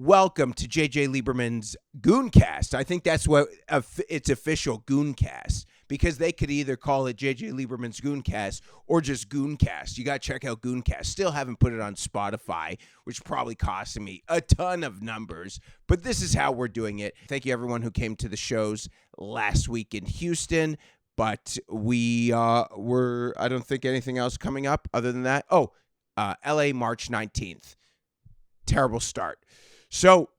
welcome to JJ Liberman's GoonCast. I think that's what it's official, GoonCast, because they could either call it JJ Liberman's GoonCast or just GoonCast. You got to check out GoonCast. Still haven't put it on Spotify, which probably costing me a ton of numbers, but this is how we're doing it. Thank you, everyone who came to the shows last week in Houston, but I don't think anything else coming up other than that. LA, March 19th. Terrible start. So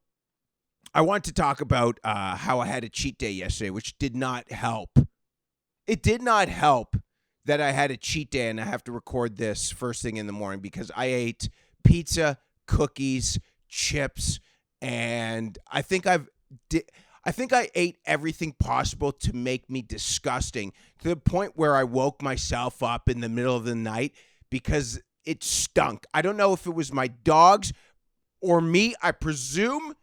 I want to talk about how I had a cheat day yesterday, which did not help. It did not help that I had a cheat day and I have to record this first thing in the morning because I ate pizza, cookies, chips, and I think I ate everything possible to make me disgusting to the point where I woke myself up in the middle of the night because it stunk. I don't know if it was my dogs or me. I presume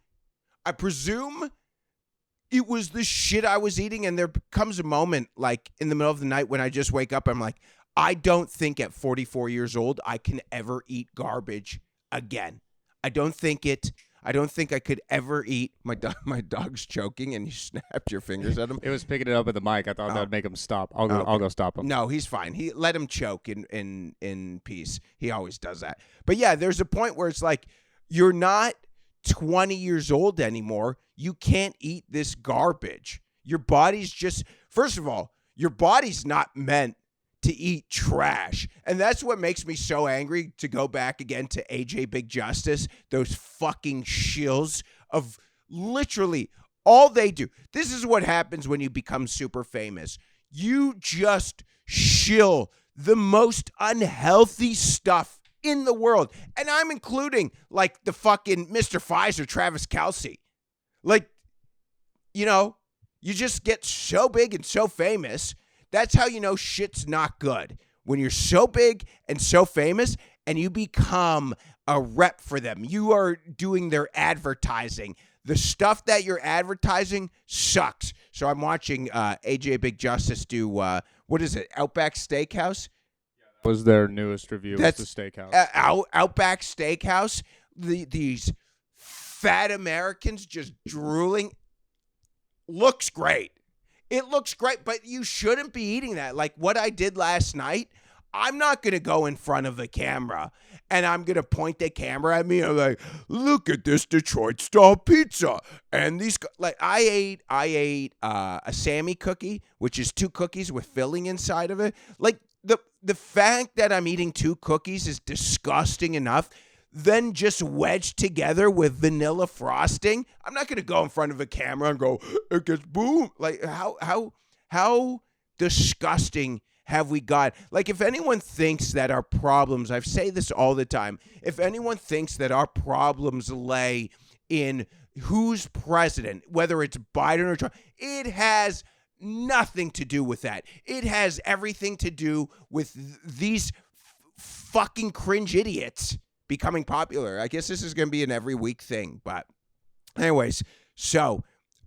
it was the shit I was eating, and there comes a moment, like, in the middle of the night when I just wake up, I'm like, I don't think at 44 years old I can ever eat garbage again. I don't think I could ever eat. My dog's choking, and you snapped your fingers at him. It was picking it up at the mic. I thought that would make him stop. I'll go stop him. No, he's fine. Let him choke in peace. He always does that. But yeah, there's a point where it's like, you're not 20 years old anymore. You can't eat this garbage. Your body's just, first of all, your body's not meant to eat trash. And that's what makes me so angry, to go back again to AJ Big Justice, those fucking shills of literally all they do. This is what happens when you become super famous. You just shill the most unhealthy stuff in the world. And I'm including, like, the fucking Mr. Pfizer, Travis Kelce. Like, you know, you just get so big and so famous. That's how you know shit's not good. When you're so big and so famous and you become a rep for them. You are doing their advertising. The stuff that you're advertising sucks. So I'm watching AJ Big Justice do, what is it, Outback Steakhouse? Was their newest review. That's the steakhouse. Outback Steakhouse. These fat Americans just drooling. Looks great. It looks great, but you shouldn't be eating that. Like what I did last night, I'm not going to go in front of a camera and I'm going to point the camera at me and I'm like, look at this Detroit-style pizza. And these, like, I ate a Sammy cookie, which is 2 cookies with filling inside of it. Like, the fact that I'm eating 2 cookies is disgusting enough. Then just wedged together with vanilla frosting. I'm not going to go in front of a camera and go, it gets boom. Like, how disgusting have we got? Like, if anyone thinks that our problems, I say this all the time, if anyone thinks that our problems lay in who's president, whether it's Biden or Trump, it has nothing to do with that. It has everything to do with these fucking cringe idiots becoming popular. I guess this is going to be an every week thing, but anyways,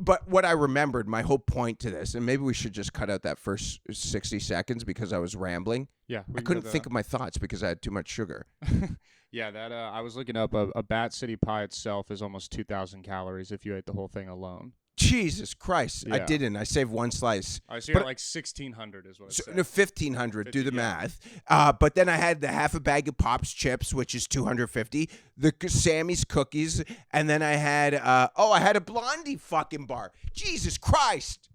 but what I remembered, my whole point to this, and maybe we should just cut out that first 60 seconds because I was rambling. Yeah. I couldn't think of my thoughts because I had too much sugar. Yeah, that I was looking up, a Bat City pie itself is almost 2,000 calories if you ate the whole thing alone. Jesus Christ. Yeah. I didn't. I saved 1 slice. So you're like 1,600 is what it said. No, 1,500. Do the math. But then I had the half a bag of Pops chips, which is 250. The Sammy's cookies. And then I had, I had a Blondie fucking bar. Jesus Christ.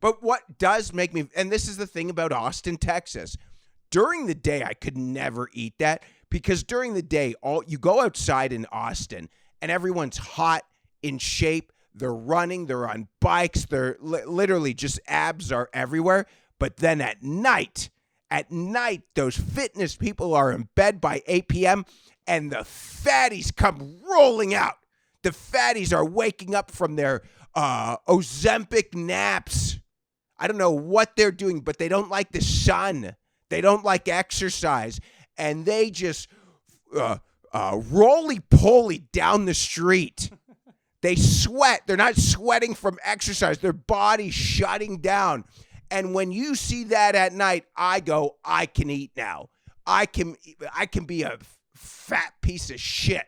But what does make me, and this is the thing about Austin, Texas. During the day, I could never eat that because during the day, you go outside in Austin and everyone's hot, in shape, they're running, they're on bikes, they're literally just abs are everywhere. But then at night, those fitness people are in bed by 8 p.m. and the fatties come rolling out. The fatties are waking up from their Ozempic naps. I don't know what they're doing, but they don't like the sun. They don't like exercise. And they just roly-poly down the street. They sweat. They're not sweating from exercise. Their body's shutting down. And when you see that at night, I go, I can eat now. I can be a fat piece of shit.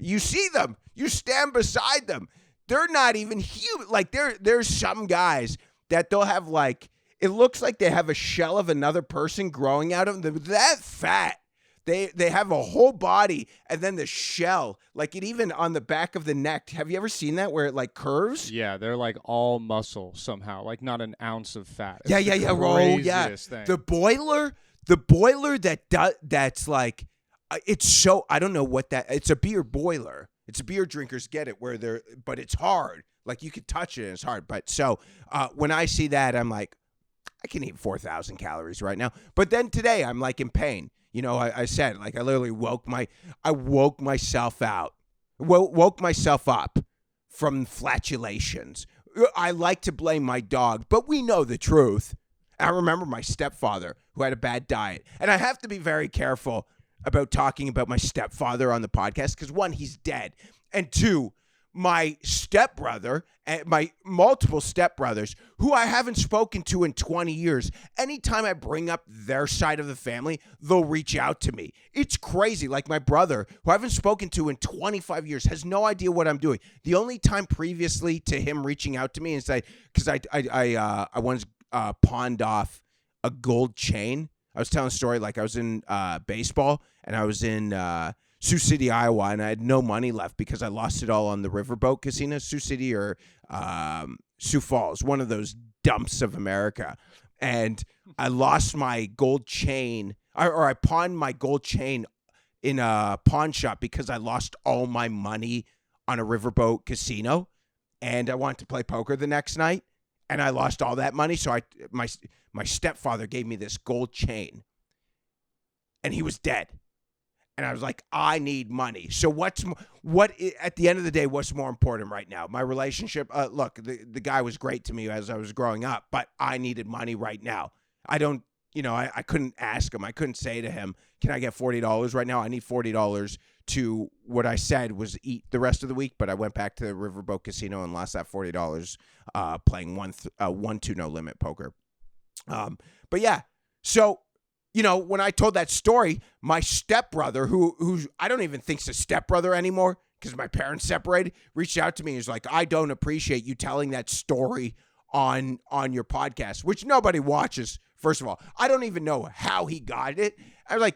You see them. You stand beside them. They're not even human. Like there's some guys that they'll have like, it looks like they have a shell of another person growing out of them. They're that fat. They have a whole body and then the shell, like it even on the back of the neck. Have you ever seen that where it like curves? Yeah, they're like all muscle somehow, like not an ounce of fat. Yeah, Roll. Yeah, thing. the boiler that's like, it's so, I don't know what that. It's a beer boiler. It's a beer drinkers get it where but it's hard. Like you could touch it and it's hard. But so when I see that, I'm like, I can eat 4,000 calories right now. But then today I'm like in pain. You know, I said, like, I literally woke myself out, woke myself up from flatulations. I like to blame my dog, but we know the truth. I remember my stepfather who had a bad diet. And I have to be very careful about talking about my stepfather on the podcast because, one, he's dead. And two, my stepbrother and my multiple stepbrothers who I haven't spoken to in 20 years. Anytime I bring up their side of the family, they'll reach out to me. It's crazy. Like my brother, who I haven't spoken to in 25 years, has no idea what I'm doing. The only time previously to him reaching out to me is because I once pawned off a gold chain. I was telling a story like I was in baseball and I was in Sioux City, Iowa, and I had no money left because I lost it all on the riverboat casino, Sioux City or Sioux Falls, one of those dumps of America. And I lost my gold chain, or I pawned my gold chain in a pawn shop because I lost all my money on a riverboat casino. And I wanted to play poker the next night, and I lost all that money. So my stepfather gave me this gold chain, and he was dead. And I was like, I need money. So at the end of the day, what's more important right now? My relationship, look, the guy was great to me as I was growing up, but I needed money right now. I couldn't ask him. I couldn't say to him, can I get $40 right now? I need $40 to what I said was eat the rest of the week. But I went back to the Riverboat Casino and lost that $40 playing 1-2 no limit poker. But yeah, so, you know, when I told that story, my stepbrother, who I don't even think's a stepbrother anymore because my parents separated, reached out to me and was like, I don't appreciate you telling that story on your podcast, which nobody watches, first of all. I don't even know how he got it. I was like,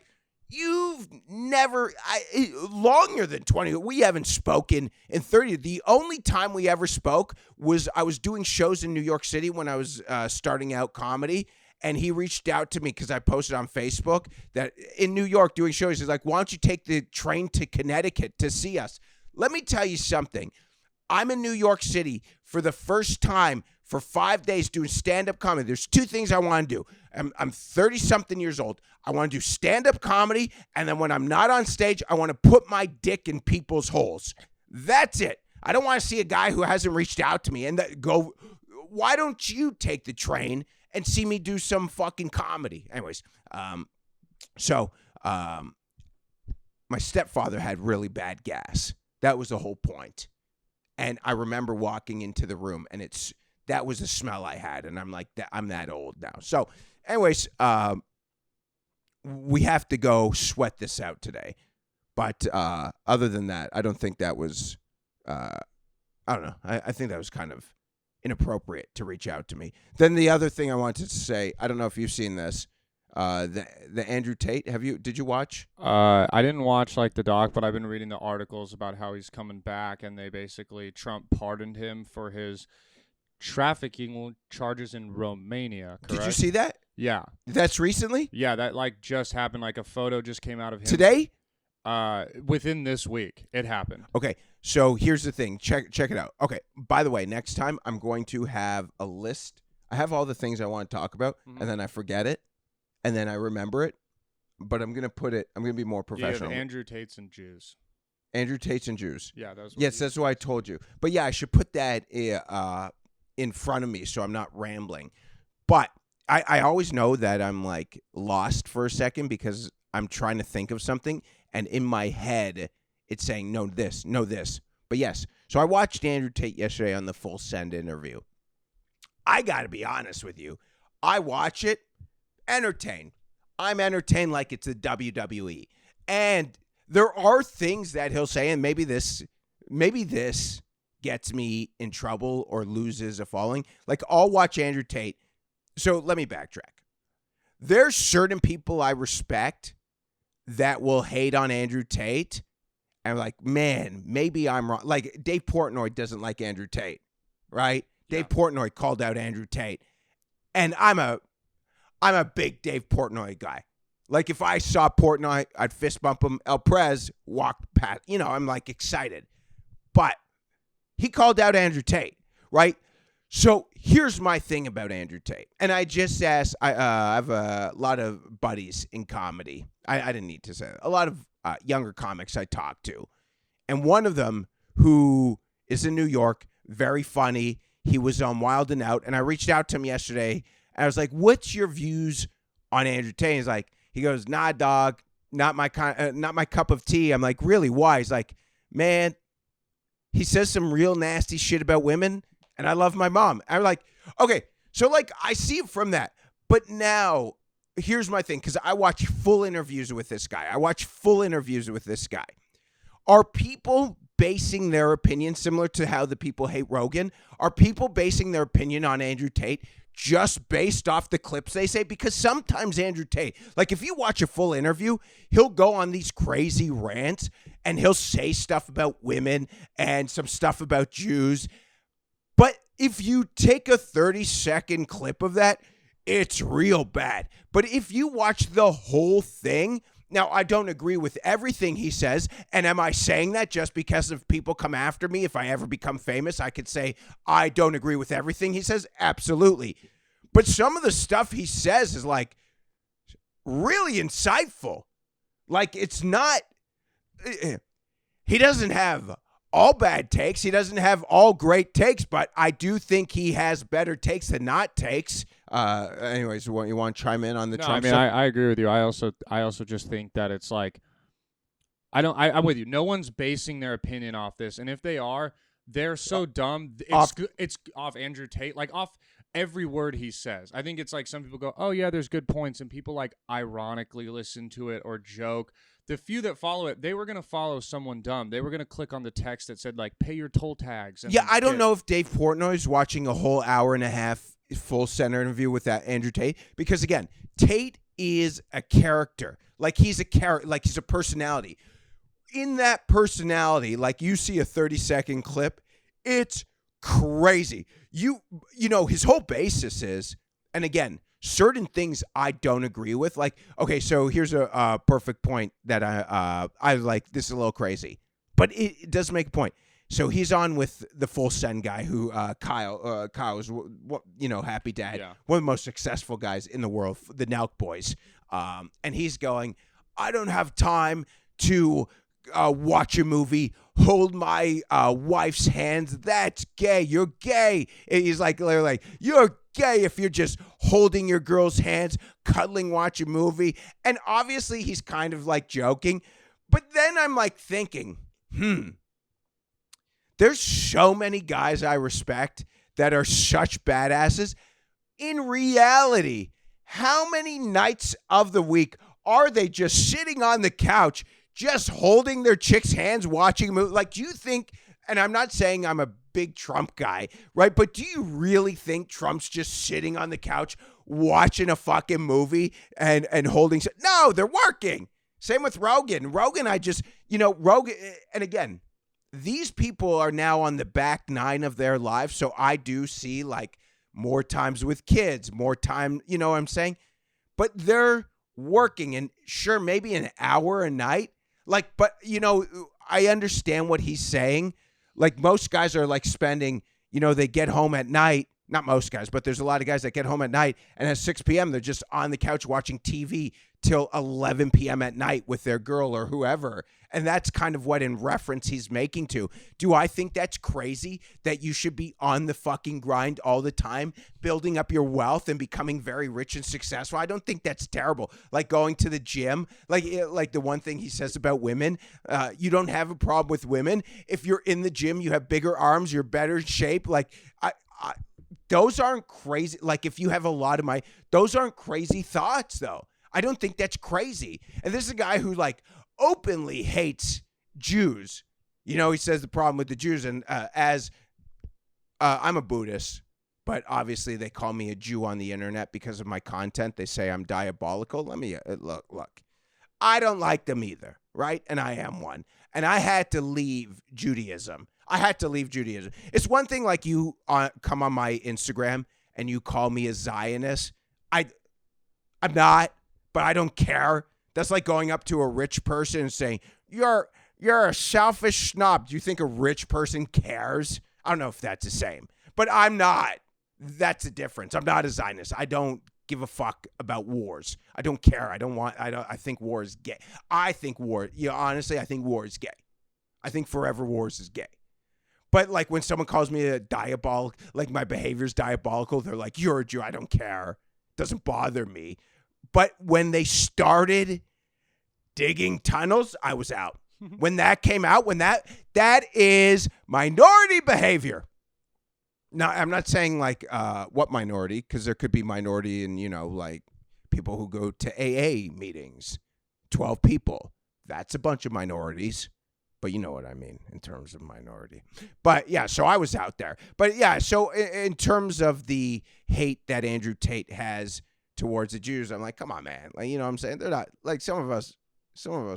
you've never, longer than 20, we haven't spoken in 30. The only time we ever spoke was I was doing shows in New York City when I was starting out comedy. And he reached out to me because I posted on Facebook that in New York doing shows, he's like, why don't you take the train to Connecticut to see us? Let me tell you something. I'm in New York City for the first time for 5 days doing stand-up comedy. There's two things I want to do. I'm 30-something years old. I want to do stand-up comedy, and then when I'm not on stage, I want to put my dick in people's holes. That's it. I don't want to see a guy who hasn't reached out to me and go, why don't you take the train and see me do some fucking comedy? Anyways, my stepfather had really bad gas. That was the whole point. And I remember walking into the room, and that was the smell I had, and I'm like, I'm that old now. So, anyways, we have to go sweat this out today. But other than that, I don't think that was, I don't know. I think that was kind of inappropriate to reach out to me. Then the other thing I wanted to say, I don't know if you've seen this, the Andrew Tate. Did you watch? I didn't watch like the doc, but I've been reading the articles about how he's coming back, and they basically Trump pardoned him for his trafficking charges in Romania. Correct? Did you see that? Yeah. That's recently? Yeah, that like just happened. Like a photo just came out of him today. Within this week, it happened. Okay, so here's the thing. Check it out. Okay, by the way, next time I'm going to have a list. I have all the things I want to talk about, and then I forget it, and then I remember it. But I'm gonna be more professional. Yeah, Andrew Tates and Jews. Andrew Tates and Jews. Yeah, that's that's what I told you. But yeah, I should put that in front of me so I'm not rambling. But I always know that I'm like lost for a second because I'm trying to think of something. And in my head, it's saying, no, this. But yes, so I watched Andrew Tate yesterday on the Full Send interview. I got to be honest with you. I watch it, entertained. I'm entertained like it's the WWE. And there are things that he'll say, and maybe this gets me in trouble or loses a following. Like, I'll watch Andrew Tate. So let me backtrack. There's certain people I respect that will hate on Andrew Tate. And I'm like, man, maybe I'm wrong. Like, Dave Portnoy doesn't like Andrew Tate, right? Yeah. Dave Portnoy called out Andrew Tate. And I'm a big Dave Portnoy guy. Like, if I saw Portnoy, I'd fist bump him. El Prez walked past. You know, I'm like excited. But he called out Andrew Tate, right? So here's my thing about Andrew Tate. And I just asked, I have a lot of buddies in comedy. I didn't need to say that. A lot of younger comics I talk to. And one of them, who is in New York, very funny. He was on Wild and Out. And I reached out to him yesterday. And I was like, what's your views on Andrew Tate? He's like, he goes, nah, dog, not my cup of tea. I'm like, really? Why? He's like, man, he says some real nasty shit about women. And I love my mom. I'm like, okay, so like I see it from that. But now, here's my thing, because I watch full interviews with this guy. Are people basing their opinion similar to how the people hate Rogan? Are people basing their opinion on Andrew Tate just based off the clips they say? Because sometimes Andrew Tate, like if you watch a full interview, he'll go on these crazy rants and he'll say stuff about women and some stuff about Jews. But if you take a 30-second clip of that, it's real bad. But if you watch the whole thing, now I don't agree with everything he says, and am I saying that just because if people come after me, if I ever become famous, I could say I don't agree with everything he says? Absolutely. But some of the stuff he says is like really insightful. Like, it's not, he doesn't have all bad takes. He doesn't have all great takes, but I do think he has better takes than not takes. Anyways, you want to chime in on the Trump stuff? I agree with you. I also just think that it's like, I'm with you. No one's basing their opinion off this, and if they are, they're so dumb. It's off Andrew Tate, like off every word he says. I think it's like some people go, oh yeah, there's good points, and people like ironically listen to it or joke. The few that follow it, they were going to follow someone dumb. They were going to click on the text that said, like, pay your toll tags. And yeah, I don't know if Dave Portnoy is watching a whole hour and a half full center interview with that Andrew Tate. Because, again, Tate is a character. Like, he's a character. Like, he's a personality. In that personality, like, you see a 30-second clip, it's crazy. You know, his whole basis is, and again, certain things I don't agree with. Like, okay, so here's a perfect point that I like. This is a little crazy, but it does make a point. So he's on with the Full Send guy, who Kyle is, Happy Dad, one of the most successful guys in the world, the Nelk Boys, and he's going, I don't have time to watch a movie, hold my wife's hands. That's gay. You're gay. And he's like, literally, you're gay if you're just holding your girl's hands, cuddling, watch a movie. And obviously he's kind of like joking. But then I'm like thinking, there's so many guys I respect that are such badasses. In reality, how many nights of the week are they just sitting on the couch, just holding their chick's hands, watching a movie? Like, do you think, and I'm not saying I'm a big Trump guy, right? But do you really think Trump's just sitting on the couch watching a fucking movie and holding? No, they're working. Same with Rogan. Rogan, Rogan, and again, these people are now on the back nine of their lives. So I do see like more times with kids, more time, you know what I'm saying? But they're working, and sure, maybe an hour a night. Like, but I understand what he's saying. Like, most guys are like spending, they get home at night. Not most guys, but there's a lot of guys that get home at night, and at 6 p.m. they're just on the couch watching TV till 11 p.m. at night with their girl or whoever. And that's kind of what in reference he's making to. Do I think that's crazy that you should be on the fucking grind all the time, building up your wealth and becoming very rich and successful? I don't think that's terrible. Like going to the gym, like the one thing he says about women, you don't have a problem with women. If you're in the gym, you have bigger arms, you're better shape. Like, those aren't crazy. Like, if you have a lot of those aren't crazy thoughts, though. I don't think that's crazy. And this is a guy who, like, openly hates Jews. You know, he says the problem with the Jews, and I'm a Buddhist, but obviously they call me a Jew on the internet because of my content. They say I'm diabolical. Let me look. I don't like them either, right? And I am one. And I had to leave Judaism. It's one thing like you come on my Instagram and you call me a Zionist. I'm not, but I don't care. That's like going up to a rich person and saying, you're a selfish snob. Do you think a rich person cares? I don't know if that's the same, but I'm not. That's the difference. I'm not a Zionist. I don't give a fuck about wars. I don't care. I think war is gay. Honestly, I think war is gay. I think forever wars is gay. But like when someone calls me a diabolical, like my behavior's diabolical, they're like, you're a Jew. I don't care. Doesn't bother me. But when they started digging tunnels, I was out. When that came out, that is minority behavior. Now, I'm not saying like what minority, because there could be minority in, like people who go to AA meetings, 12 people. That's a bunch of minorities. But you know what I mean in terms of minority. But yeah, so I was out there. But yeah, so in terms of the hate that Andrew Tate has towards the Jews, I'm like, come on, man. Like, you know what I'm saying? They're not, like, some of us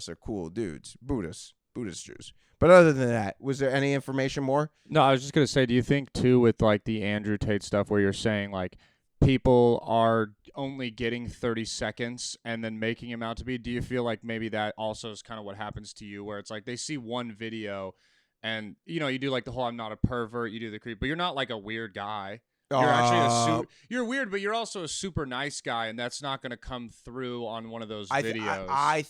are cool dudes, Buddhist Jews. But other than that, was there any information more? No, I was just going to say, do you think, too, with, like, the Andrew Tate stuff where you're saying, like, people are only getting 30 seconds and then making him out to be, do you feel like maybe that also is kind of what happens to you, where it's like they see one video and, you do, like, the whole I'm not a pervert, you do the creep, but you're not, like, a weird guy. You're actually you're weird, but you're also a super nice guy, and that's not going to come through on one of those videos. I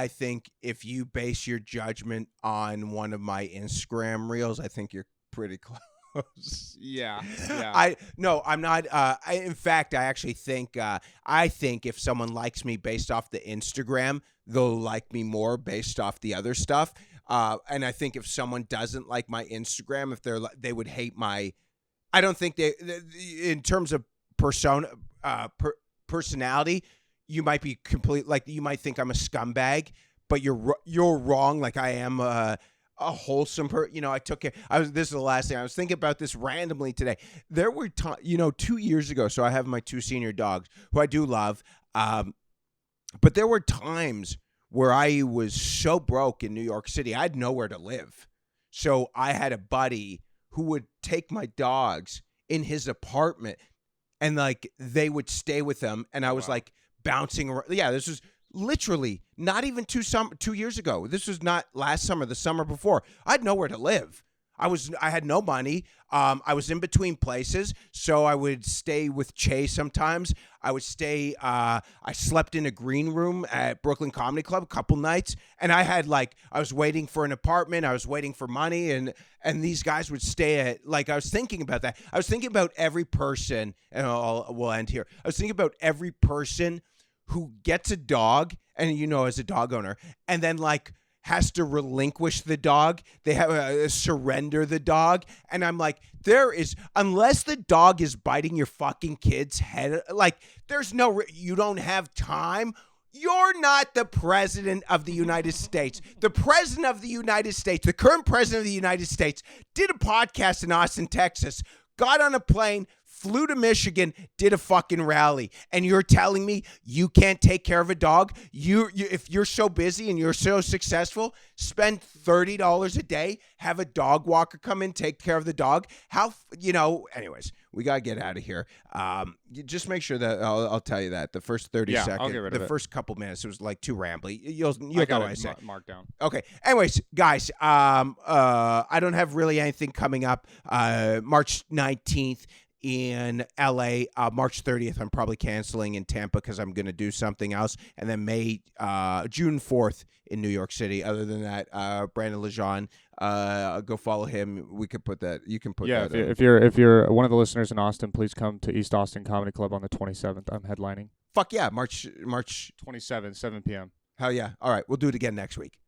think if you base your judgment on one of my Instagram reels, I think you're pretty close. Yeah. I'm not. In fact, I actually think I think if someone likes me based off the Instagram, they'll like me more based off the other stuff. And I think if someone doesn't like my Instagram, they would hate my. I don't think in terms of personality, you might be you might think I'm a scumbag, but you're wrong. Like I am a wholesome I took care. This is the last thing I was thinking about this randomly today. There were 2 years ago. So I have my 2 senior dogs who I do love. But there were times where I was so broke in New York City, I had nowhere to live. So I had a buddy who would take my dogs in his apartment and like they would stay with them. And I was like bouncing around. Yeah, this was literally not even 2 years ago. This was not last summer, the summer before. I had nowhere to live. I had no money. I was in between places, so I would stay with Che sometimes. I slept in a green room at Brooklyn Comedy Club a couple nights, and I was waiting for an apartment. I was waiting for money, and these guys would stay at, I was thinking about that. I was thinking about every person, and we'll end here. I was thinking about every person who gets a dog, and as a dog owner, and then has to relinquish the dog. They have to surrender the dog. And I'm like, unless the dog is biting your fucking kid's head, there's you don't have time. You're not the president of the United States. The president of the United States, the current president of the United States, did a podcast in Austin, Texas, got on a plane, flew to Michigan, did a fucking rally, and you're telling me you can't take care of a dog? If you're so busy and you're so successful, spend $30 a day, have a dog walker come in, take care of the dog. Anyways, we got to get out of here. Just make sure that I'll tell you that the first 30 seconds, I'll get rid of it. First couple minutes, it was too rambly. You'll got know what I say. Mark down. Okay. Anyways, guys, I don't have really anything coming up. March 19th. In LA, March 30th, I'm probably canceling in Tampa because I'm going to do something else. And then June 4th in New York City. Other than that, Brandon Lejeune, go follow him. We could put that. You can put that. Yeah, if you're one of the listeners in Austin, please come to East Austin Comedy Club on the 27th. I'm headlining. Fuck yeah, March 27th, 7 p.m. Hell yeah. All right, we'll do it again next week.